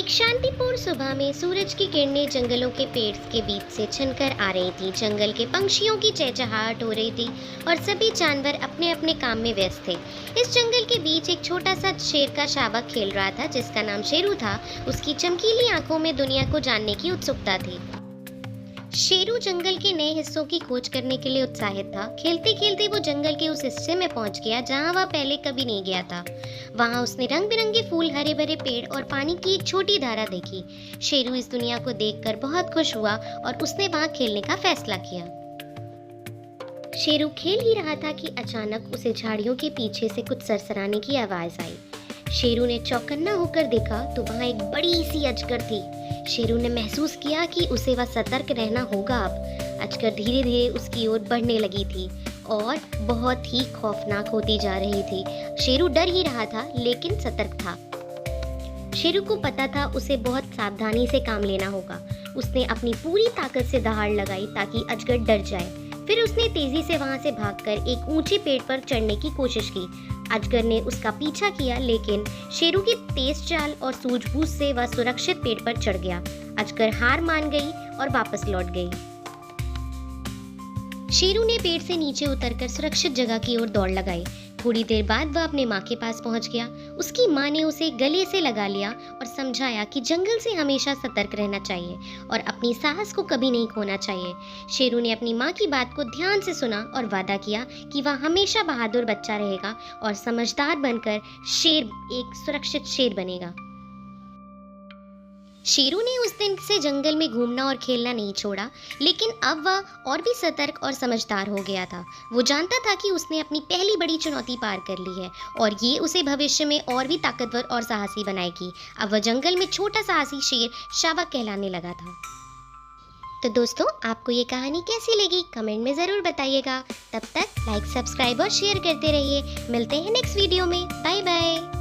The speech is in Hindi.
एक शांतिपूर्ण सुबह में सूरज की किरणें जंगलों के पेड़ के बीच से छनकर आ रही थी। जंगल के पंछियों की चहचहाहट हो रही थी और सभी जानवर अपने अपने काम में व्यस्त थे। इस जंगल के बीच एक छोटा सा शेर का शावक खेल रहा था, जिसका नाम शेरू था। उसकी चमकीली आंखों में दुनिया को जानने की उत्सुकता थी। शेरू जंगल के नए हिस्सों की खोज करने के लिए उत्साहित था। खेलते खेलते वो जंगल के उस हिस्से में पहुंच गया जहां वह पहले कभी नहीं गया था। वहां उसने रंग बिरंगे फूल, हरे भरे पेड़ और पानी की एक छोटी धारा देखी। शेरू इस दुनिया को देखकर बहुत खुश हुआ और उसने वहां खेलने का फैसला किया। शेरू खेल ही रहा था कि अचानक उसे झाड़ियों के पीछे से कुछ सरसराने की आवाज आई। शेरू ने चौकन्ना होकर देखा तो वहां एक बड़ी सी अजगर थी। शेरू ने महसूस किया कि उसे वह सतर्क रहना होगा। अब अजगर धीरे धीरे उसकी ओर बढ़ने लगी थी और बहुत ही खौफनाक होती जा रही थी। शेरू डर ही रहा था लेकिन सतर्क था। शेरू को पता था उसे बहुत सावधानी से काम लेना होगा। उसने अपनी पूरी ताकत से दहाड़ लगाई ताकि अजगर डर जाए। फिर उसने तेजी से वहां से भागकर एक ऊंचे पेड़ पर चढ़ने की कोशिश की। अजगर ने उसका पीछा किया लेकिन शेरू की तेज चाल और सूझबूझ से वह सुरक्षित पेड़ पर चढ़ गया। अजगर हार मान गई और वापस लौट गई। शेरू ने पेड़ से नीचे उतरकर सुरक्षित जगह की ओर दौड़ लगाई। थोड़ी देर बाद वह अपने माँ के पास पहुंच गया। उसकी माँ ने उसे गले से लगा लिया और समझाया कि जंगल से हमेशा सतर्क रहना चाहिए और अपनी साहस को कभी नहीं खोना चाहिए। शेरू ने अपनी माँ की बात को ध्यान से सुना और वादा किया कि वह हमेशा बहादुर बच्चा रहेगा और समझदार बनकर एक सुरक्षित शेर बनेगा। शेरू ने उस दिन से जंगल में घूमना और खेलना नहीं छोड़ा, लेकिन अब वह और भी सतर्क और समझदार हो गया था। वो जानता था कि उसने अपनी पहली बड़ी चुनौती पार कर ली है और ये उसे भविष्य में और भी ताकतवर और साहसी बनाएगी। अब वह जंगल में छोटा साहसी शेर शावक कहलाने लगा था। तो दोस्तों, आपको ये कहानी कैसी लगी कमेंट में ज़रूर बताइएगा। तब तक लाइक, सब्सक्राइब और शेयर करते रहिए। मिलते हैं नेक्स्ट वीडियो में। Bye bye.